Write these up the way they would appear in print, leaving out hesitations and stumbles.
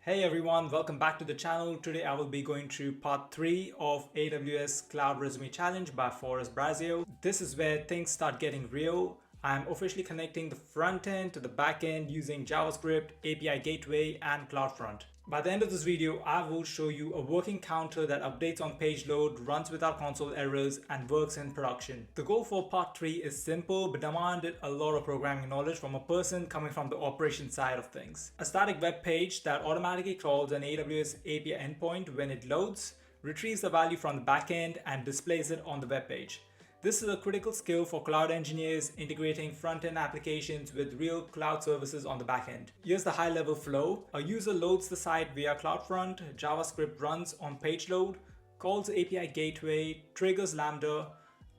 Hey everyone, welcome back to the channel. Today I will be going through part 3 of AWS Cloud Resume Challenge by Forrest Brazio. This is where things start getting real. I'm officially connecting the front end to the back end using JavaScript, API Gateway, and CloudFront. By the end of this video, I will show you a working counter that updates on page load, runs without console errors, and works in production. The goal for part 3 is simple but demanded a lot of programming knowledge from a person coming from the operation side of things. A static web page that automatically calls an AWS API endpoint when it loads, retrieves the value from the backend, and displays it on the web page. This is a critical skill for cloud engineers integrating front-end applications with real cloud services on the backend. Here's the high-level flow. A user loads the site via CloudFront, JavaScript runs on page load, calls API Gateway, triggers Lambda,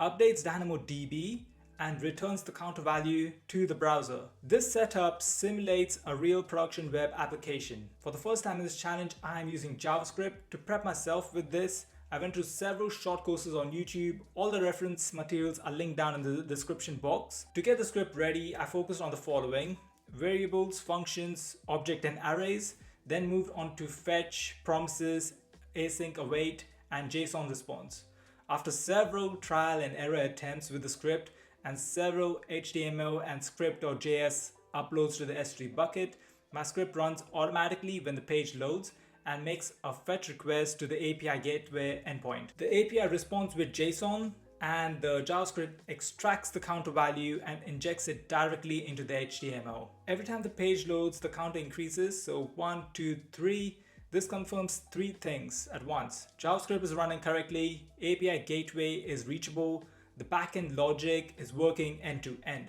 updates DynamoDB, and returns the counter value to the browser. This setup simulates a real production web application. For the first time in this challenge, I am using JavaScript. To prep myself with this, I went through several short courses on YouTube. All the reference materials are linked down in the description box. To get the script ready, I focused on the following: variables, functions, object and arrays, then moved on to fetch, promises, async await, and JSON response. After several trial and error attempts with the script and several HTML and script.js uploads to the S3 bucket, my script runs automatically when the page loads and makes a fetch request to the API Gateway endpoint. The API responds with JSON and the JavaScript extracts the counter value and injects it directly into the HTML. Every time the page loads, the counter increases, so 1, 2, 3. This confirms 3 things at once. JavaScript is running correctly, API Gateway is reachable, the backend logic is working end to end.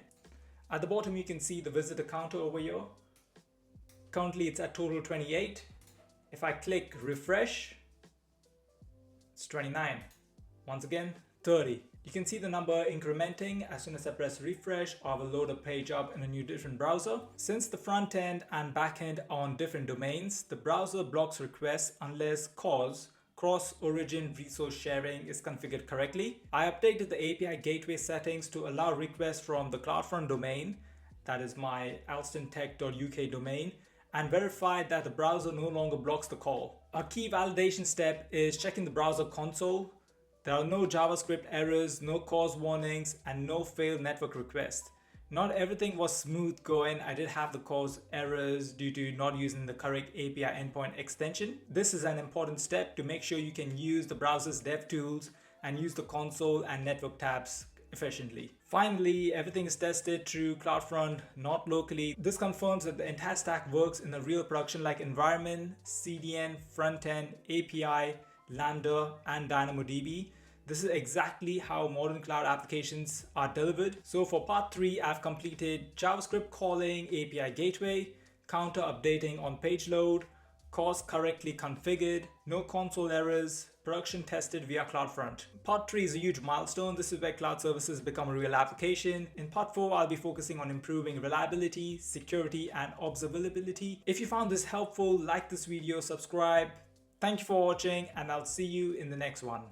At the bottom you can see the visitor counter over here. Currently it's at total 28. If I click refresh, it's 29. Once again, 30. You can see the number incrementing as soon as I press refresh, or I will load a page up in a new different browser. Since the front end and back end are on different domains, the browser blocks requests unless CORS, cross-origin resource sharing, is configured correctly. I updated the API Gateway settings to allow requests from the CloudFront domain, that is my alstontech.uk domain, and verified that the browser no longer blocks the call. A key validation step is checking the browser console. There are no JavaScript errors, no CORS warnings, and no failed network requests. Not everything was smooth going. I did have the CORS errors due to not using the correct API endpoint extension. This is an important step to make sure you can use the browser's dev tools and use the console and network tabs efficiently. Finally, everything is tested through CloudFront, not locally. This confirms that the entire stack works in a real production-like environment: CDN, frontend, API, Lambda, and DynamoDB. This is exactly how modern cloud applications are delivered. So for part 3, I've completed JavaScript calling API Gateway, counter updating on page load, CORS correctly configured, no console errors, production tested via CloudFront. Part 3 is a huge milestone. This is where cloud services become a real application. In part 4, I'll be focusing on improving reliability, security, and observability. If you found this helpful, like this video, subscribe. Thank you for watching, and I'll see you in the next one.